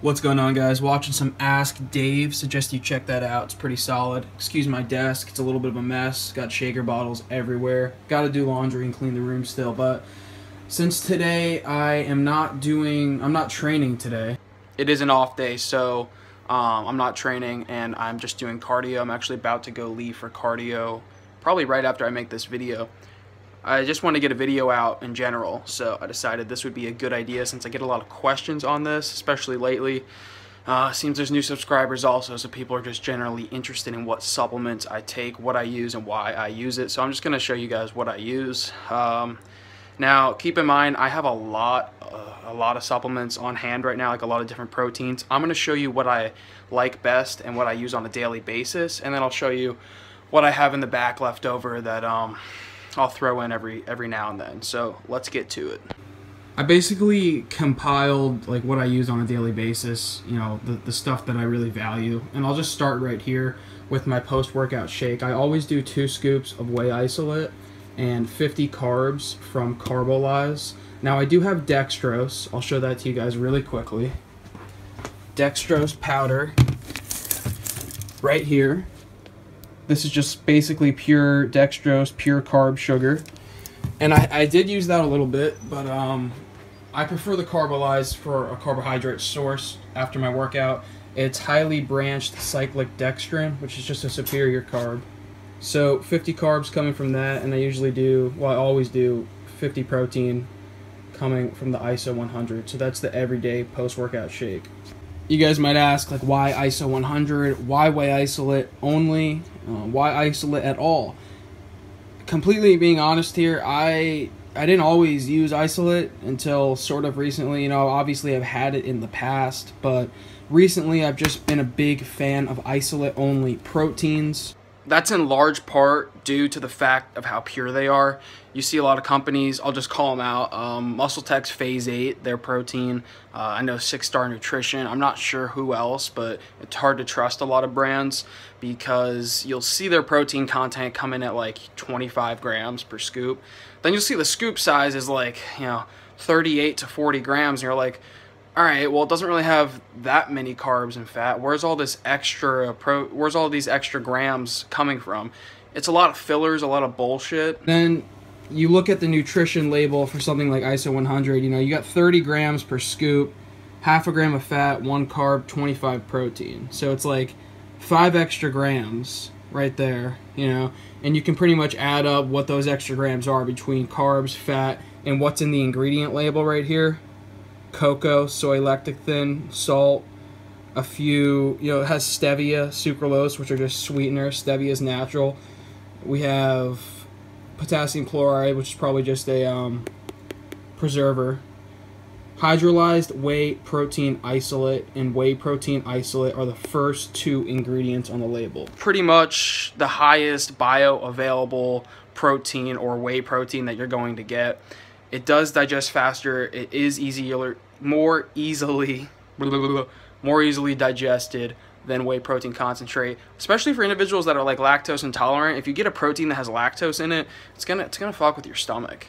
What's going on, guys? Watching some Ask Dave. Suggest you check that out. It's pretty solid. Excuse my desk. It's a little bit of a mess. Got shaker bottles everywhere. Got to do laundry and clean the room still. But since today I'm not training today. It is an off day, so I'm not training and I'm just doing cardio. I'm actually about to go leave for cardio probably right after I make this video. I just want to get a video out in general, so I decided this would be a good idea since I get a lot of questions on this, especially lately. Seems there's new subscribers also, so people are just generally interested in what supplements I take, what I use, and why I use it. So I'm just going to show you guys what I use. Now, keep in mind, I have a lot of supplements on hand right now, like a lot of different proteins. I'm going to show you what I like best and what I use on a daily basis, and then I'll show you what I have in the back left over that I'll throw in every now and then. So let's get to it. I basically compiled like what I use on a daily basis, you know, the stuff that I really value. And I'll just start right here with my post-workout shake. I always do 2 scoops of whey isolate and 50 carbs from Carbolyze. Now I do have dextrose. I'll show that to you guys really quickly. Dextrose powder right here. This is just basically pure dextrose, pure carb sugar. And I did use that a little bit, but I prefer the Carbolyze for a carbohydrate source after my workout. It's highly branched cyclic dextrin, which is just a superior carb. So 50 carbs coming from that, and I usually do, well, I always do 50 protein coming from the ISO 100. So that's the everyday post-workout shake. You guys might ask, like, why ISO 100? Why whey isolate only? Why isolate at all? Completely being honest here, I didn't always use isolate until sort of recently. You know, obviously I've had it in the past, but recently I've just been a big fan of isolate only proteins. That's in large part due to the fact of how pure they are. You see a lot of companies, I'll just call them out, MuscleTech's Phase 8, their protein. I know 6 Star Nutrition. I'm not sure who else, but it's hard to trust a lot of brands because you'll see their protein content come in at like 25 grams per scoop. Then you'll see the scoop size is like, you know, 38 to 40 grams, and you're like, all right, well, it doesn't really have that many carbs and fat. Where's all these extra grams coming from? It's a lot of fillers, a lot of bullshit. Then you look at the nutrition label for something like ISO 100. You know, you got 30 grams per scoop, half a gram of fat, 1 carb, 25 protein. So it's like 5 extra grams right there, you know, and you can pretty much add up what those extra grams are between carbs, fat, and what's in the ingredient label right here. Cocoa, soy lecithin, salt, a few, you know, it has stevia, sucralose, which are just sweeteners. Stevia is natural. We have potassium chloride, which is probably just a preserver. Hydrolyzed whey protein isolate and whey protein isolate are the first 2 ingredients on the label. Pretty much the highest bioavailable protein or whey protein that you're going to get. It does digest faster. It is more easily digested than whey protein concentrate, especially for individuals that are like lactose intolerant. If you get a protein that has lactose in it, it's gonna fuck with your stomach.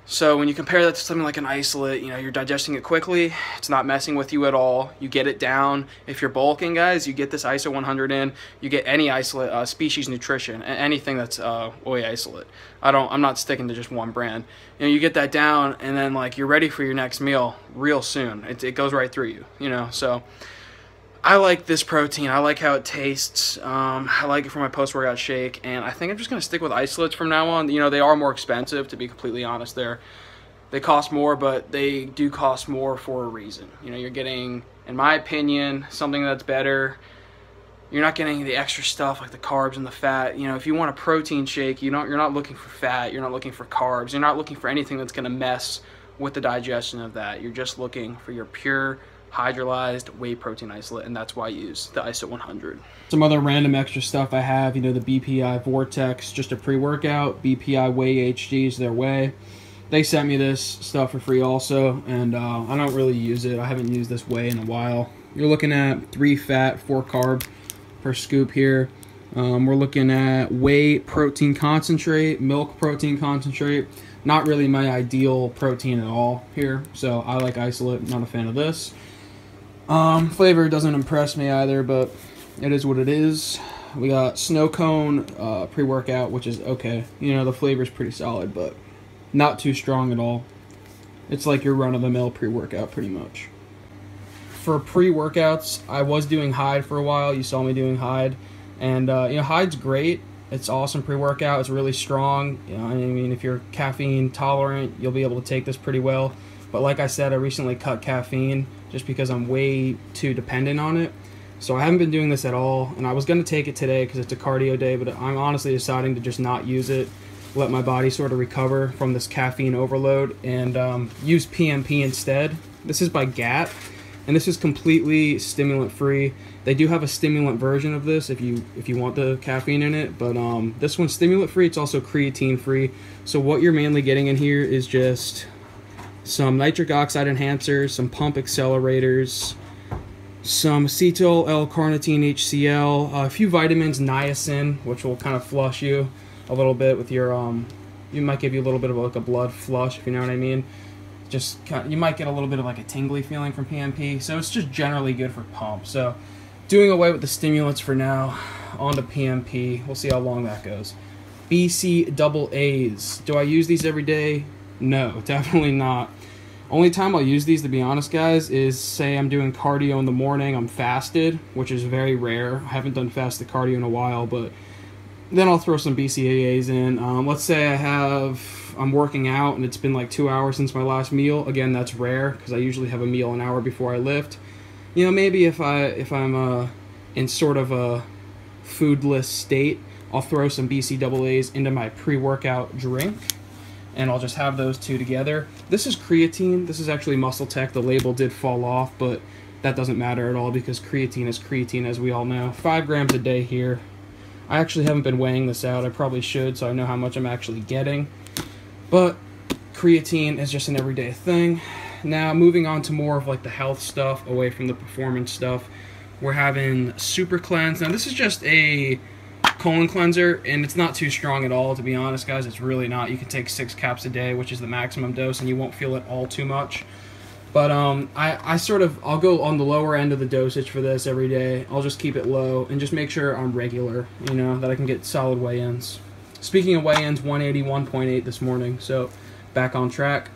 So when you compare that to something like an isolate, you know, you're digesting it quickly. It's not messing with you at all. You get it down. If you're bulking, guys, you get this ISO 100 in. You get any isolate, Species Nutrition, anything that's whey isolate. I'm not sticking to just one brand. You know, you get that down, and then like you're ready for your next meal real soon. It goes right through you. You know, so I like this protein. I like how it tastes. I like it for my post-workout shake, and I think I'm just going to stick with isolates from now on. You know, they are more expensive, to be completely honest. They cost more, but they do cost more for a reason. You know, you're getting, in my opinion, something that's better. You're not getting the extra stuff like the carbs and the fat. You know, if you want a protein shake, you're not looking for fat. You're not looking for carbs. You're not looking for anything that's going to mess with the digestion of that. You're just looking for your pure hydrolyzed whey protein isolate, and that's why I use the ISO 100. Some other random extra stuff I have, you know, the BPI Vortex, just a pre-workout. BPI Whey HD is their whey. They sent me this stuff for free also, and I don't really use it. I haven't used this whey in a while. You're looking at 3 fat, 4 carb per scoop here. We're looking at whey protein concentrate, milk protein concentrate. Not really my ideal protein at all here, so I like isolate, not a fan of this. Flavor doesn't impress me either, but it is what it is. We got snow cone pre-workout, which is okay. You know, the flavor's pretty solid, but not too strong at all. It's like your run-of-the-mill pre-workout, pretty much. For pre-workouts, I was doing Hyde for a while. You saw me doing Hyde, and you know, Hyde's great. It's awesome pre-workout. It's really strong. You know, I mean, if you're caffeine tolerant, you'll be able to take this pretty well. But like I said, I recently cut caffeine just because I'm way too dependent on it. So I haven't been doing this at all, and I was going to take it today because it's a cardio day, but I'm honestly deciding to just not use it, let my body sort of recover from this caffeine overload, and use PMP instead. This is by GAT, and this is completely stimulant-free. They do have a stimulant version of this if you want the caffeine in it, but this one's stimulant-free. It's also creatine-free. So what you're mainly getting in here is just some nitric oxide enhancers, some pump accelerators, some acetyl L-carnitine HCl, a few vitamins, niacin, which will kind of flush you a little bit with your you might give you a little bit of like a blood flush, if you know what I mean. Just you might get a little bit of like a tingly feeling from PMP, so it's just generally good for pump. So doing away with the stimulants for now, on to PMP. We'll see how long that goes. BCAAs. Do I use these every day? No, definitely not. Only time I'll use these, to be honest, guys, is say I'm doing cardio in the morning, I'm fasted, which is very rare. I haven't done fasted cardio in a while, but then I'll throw some BCAAs in. Let's say I'm working out and it's been like 2 hours since my last meal. Again, that's rare because I usually have a meal an hour before I lift. You know, maybe if I'm in sort of a foodless state, I'll throw some BCAAs into my pre-workout drink, and I'll just have those two together. This is creatine. This is actually Muscle Tech. The label did fall off, but that doesn't matter at all because creatine is creatine, as we all know. 5 grams a day here. I actually haven't been weighing this out. I probably should, so I know how much I'm actually getting. But creatine is just an everyday thing. Now, moving on to more of like the health stuff, away from the performance stuff, we're having Super Cleanse. Now, this is just a colon cleanser, and it's not too strong at all, to be honest, guys. It's really not. You can take 6 caps a day, which is the maximum dose, and you won't feel it all too much. But I'll go on the lower end of the dosage for this every day. I'll just keep it low and just make sure I'm regular, you know, that I can get solid weigh-ins. Speaking of weigh-ins, 181.8 this morning, so back on track.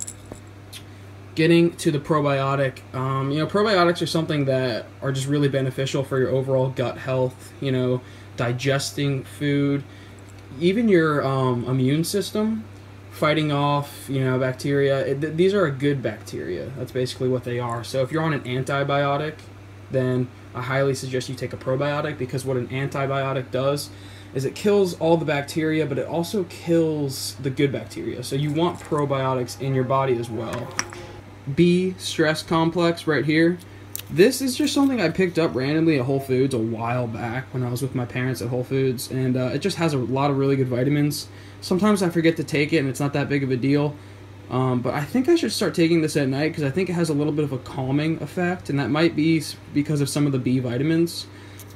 Getting to the probiotic, you know, probiotics are something that are just really beneficial for your overall gut health, you know, digesting food, even your immune system, fighting off, you know, bacteria. These are a good bacteria. That's basically what they are. So if you're on an antibiotic, then I highly suggest you take a probiotic, because what an antibiotic does is it kills all the bacteria, but it also kills the good bacteria. So you want probiotics in your body as well. B stress complex right here. This is just something I picked up randomly at Whole Foods a while back when I was with my parents at Whole Foods, and it just has a lot of really good vitamins. Sometimes I forget to take it and it's not that big of a deal, but I think I should start taking this at night because I think it has a little bit of a calming effect, and that might be because of some of the B vitamins,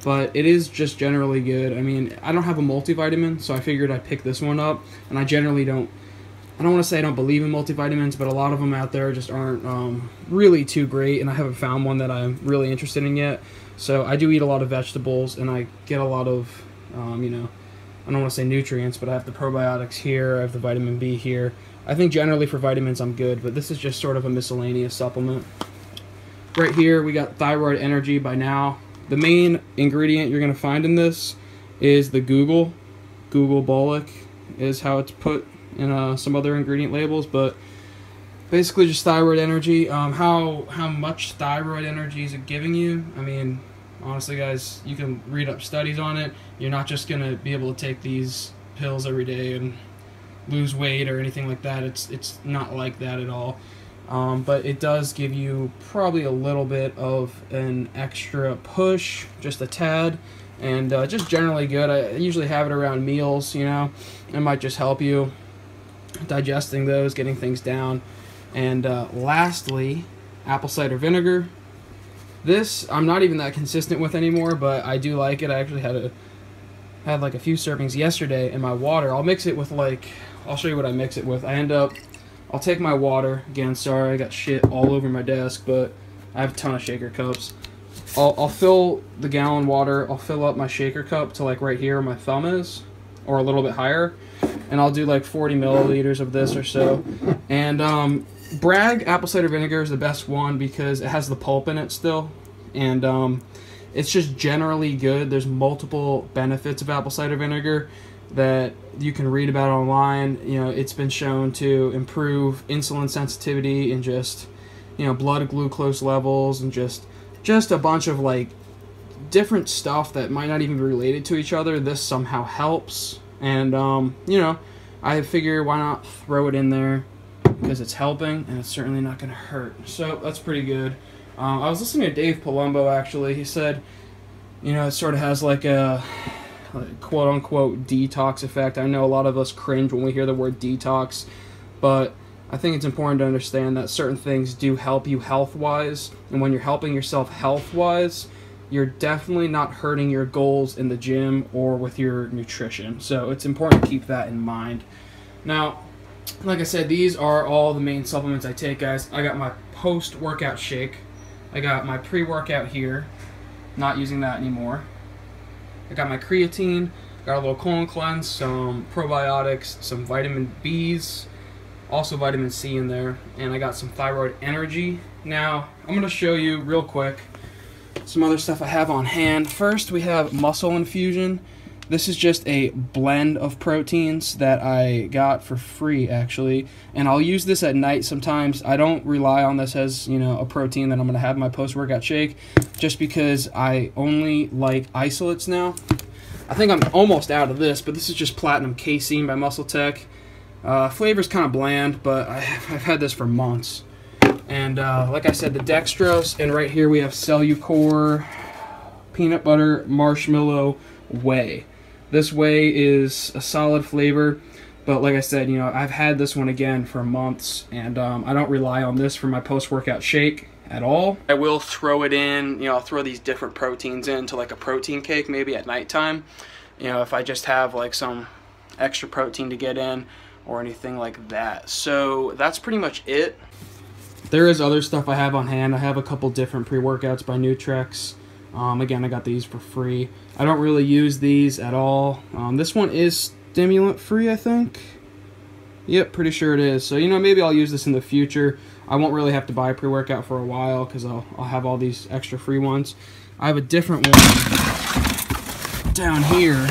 but it is just generally good. I mean, I don't have a multivitamin, so I figured I'd pick this one up, and I generally don't want to say I don't believe in multivitamins, but a lot of them out there just aren't really too great, and I haven't found one that I'm really interested in yet. So I do eat a lot of vegetables, and I get a lot of, you know, I don't want to say nutrients, but I have the probiotics here, I have the vitamin B here. I think generally for vitamins I'm good, but this is just sort of a miscellaneous supplement. Right here we got Thyroid Energy by Now. The main ingredient you're going to find in this is the Google Bolic is how it's put in some other ingredient labels, but basically just thyroid energy. How much thyroid energy is it giving you? I mean, honestly, guys, you can read up studies on it. You're not just gonna be able to take these pills every day and lose weight or anything like that. It's not like that at all. But it does give you probably a little bit of an extra push, just a tad, and just generally good. I usually have it around meals, you know. It might just help you digesting those, getting things down. And lastly, apple cider vinegar. This I'm not even that consistent with anymore, but I do like it. I actually had like a few servings yesterday in my water. I'll mix it with I'll show you what I mix it with. I'll take my water, again, sorry I got shit all over my desk, but I have a ton of shaker cups. I'll fill the gallon water. I'll fill up my shaker cup to like right here where my thumb is, or a little bit higher, and I'll do like 40 milliliters of this or so. And Bragg apple cider vinegar is the best one because it has the pulp in it still, and it's just generally good. There's multiple benefits of apple cider vinegar that you can read about online. You know, it's been shown to improve insulin sensitivity and just, you know, blood glucose levels, and just a bunch of like different stuff that might not even be related to each other. This somehow helps, and you know, I figure why not throw it in there because it's helping and it's certainly not going to hurt. So that's pretty good. I was listening to Dave Palumbo actually. He said, you know, it sort of has like a quote-unquote detox effect. I know a lot of us cringe when we hear the word detox, but I think it's important to understand that certain things do help you health-wise, and when you're helping yourself health-wise, you're definitely not hurting your goals in the gym or with your nutrition. So it's important to keep that in mind. Now, like I said, these are all the main supplements I take, guys. I got my post-workout shake. I got my pre-workout here. Not using that anymore. I got my creatine, got a little colon cleanse, some probiotics, some vitamin B's, also vitamin C in there, and I got some thyroid energy. Now, I'm going to show you real quick some other stuff I have on hand. First, we have muscle infusion. This is just a blend of proteins that I got for free, actually, and I'll use this at night sometimes. I don't rely on this as, you know, a protein that I'm going to have in my post-workout shake, just because I only like isolates now. I think I'm almost out of this, but this is just Platinum Casein by Muscle Tech. Flavor's kind of bland, but I've had this for months. And like I said, the dextrose, and right here we have Cellucor peanut butter marshmallow whey. This whey is a solid flavor, but like I said, you know, I've had this one again for months, and I don't rely on this for my post-workout shake at all. I will throw it in, you know, I'll throw these different proteins into like a protein cake maybe at nighttime, you know, if I just have like some extra protein to get in or anything like that. So that's pretty much it. There is other stuff I have on hand. I have a couple different pre-workouts by Nutrex. Again, I got these for free. I don't really use these at all. This one is stimulant free, I think. Yep, pretty sure it is. So, you know, maybe I'll use this in the future. I won't really have to buy a pre-workout for a while because I'll have all these extra free ones. I have a different one down here.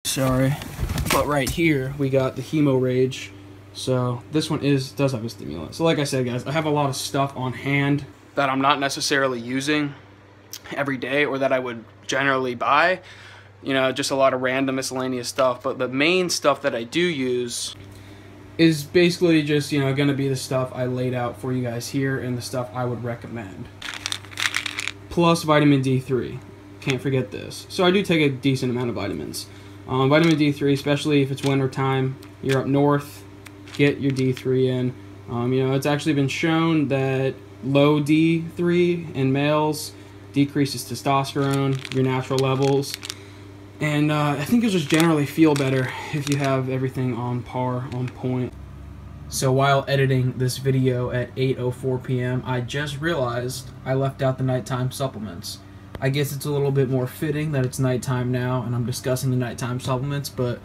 Sorry. But right here, we got the Hemo Rage. So this one does have a stimulant. So like I said, guys, I have a lot of stuff on hand that I'm not necessarily using every day or that I would generally buy. You know, just a lot of random miscellaneous stuff. But the main stuff that I do use is basically just, you know, going to be the stuff I laid out for you guys here and the stuff I would recommend. Plus vitamin D3. Can't forget this. So I do take a decent amount of vitamins. Vitamin D3, especially if it's winter time, you're up north, get your D3 in. You know, it's actually been shown that low D3 in males decreases testosterone, your natural levels, and I think you'll just generally feel better if you have everything on par, on point. So while editing this video at 8:04 p.m., I just realized I left out the nighttime supplements. I guess it's a little bit more fitting that it's nighttime now and I'm discussing the nighttime supplements, but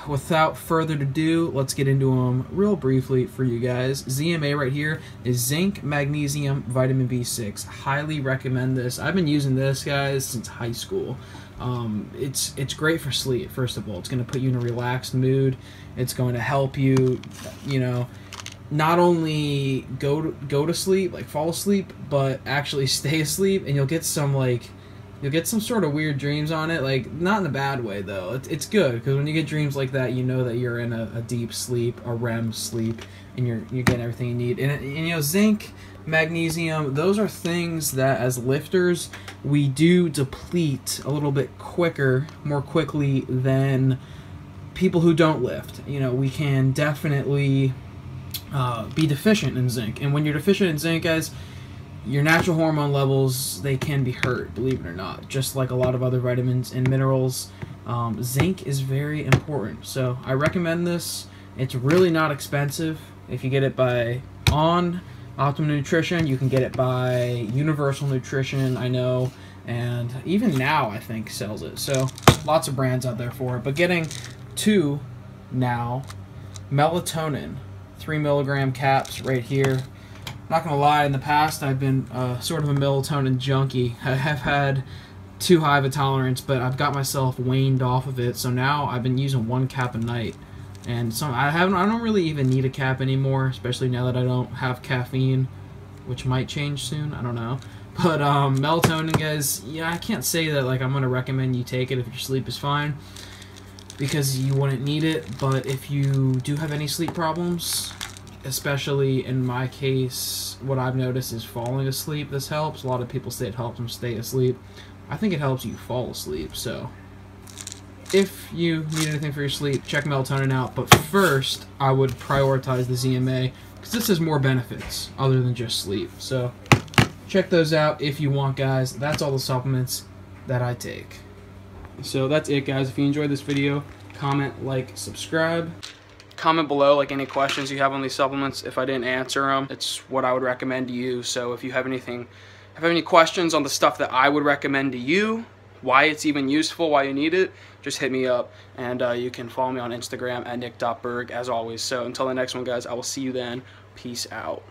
without further ado, let's get into them real briefly for you guys. ZMA right here is zinc, magnesium, vitamin B6. Highly recommend this. I've been using this, guys, since high school. It's great for sleep. First of all, it's going to put you in a relaxed mood. It's going to help you, you know, not only go to sleep, like fall asleep, but actually stay asleep, and you'll get some sort of weird dreams on it, like not in a bad way though. It's good because when you get dreams like that, you know that you're in a deep sleep, a REM sleep, and you're getting everything you need. And you know, zinc, magnesium, those are things that as lifters we do deplete a little bit more quickly than people who don't lift. You know, we can definitely be deficient in zinc, and when you're deficient in zinc, guys, your natural hormone levels, they can be hurt, believe it or not. Just like a lot of other vitamins and minerals, zinc is very important. So I recommend this. It's really not expensive. If you get it by Optimum Nutrition, you can get it by Universal Nutrition, I know, and even Now I think sells it. So lots of brands out there for it. But getting 2 Now melatonin 3 milligram caps right here. Not gonna lie, in the past I've been sort of a melatonin junkie. I have had too high of a tolerance, but I've got myself weaned off of it. So now I've been using 1 cap a night. And I don't really even need a cap anymore, especially now that I don't have caffeine, which might change soon. I don't know. But melatonin, guys, yeah, I can't say that like I'm gonna recommend you take it if your sleep is fine, because you wouldn't need it. But if you do have any sleep problems, especially in my case, what I've noticed is falling asleep. This helps. A lot of people say it helps them stay asleep. I think it helps you fall asleep. So if you need anything for your sleep, check melatonin out. But first, I would prioritize the ZMA because this has more benefits other than just sleep. So check those out if you want, guys. That's all the supplements that I take. So that's it, guys. If you enjoyed this video, comment, like, subscribe. Comment below like any questions you have on these supplements. If I didn't answer them, it's what I would recommend to you. So if you have any questions on the stuff that I would recommend to you, why it's even useful, why you need it, just hit me up. And you can follow me on Instagram at nick.berg as always. So until the next one, guys, I will see you then. Peace out.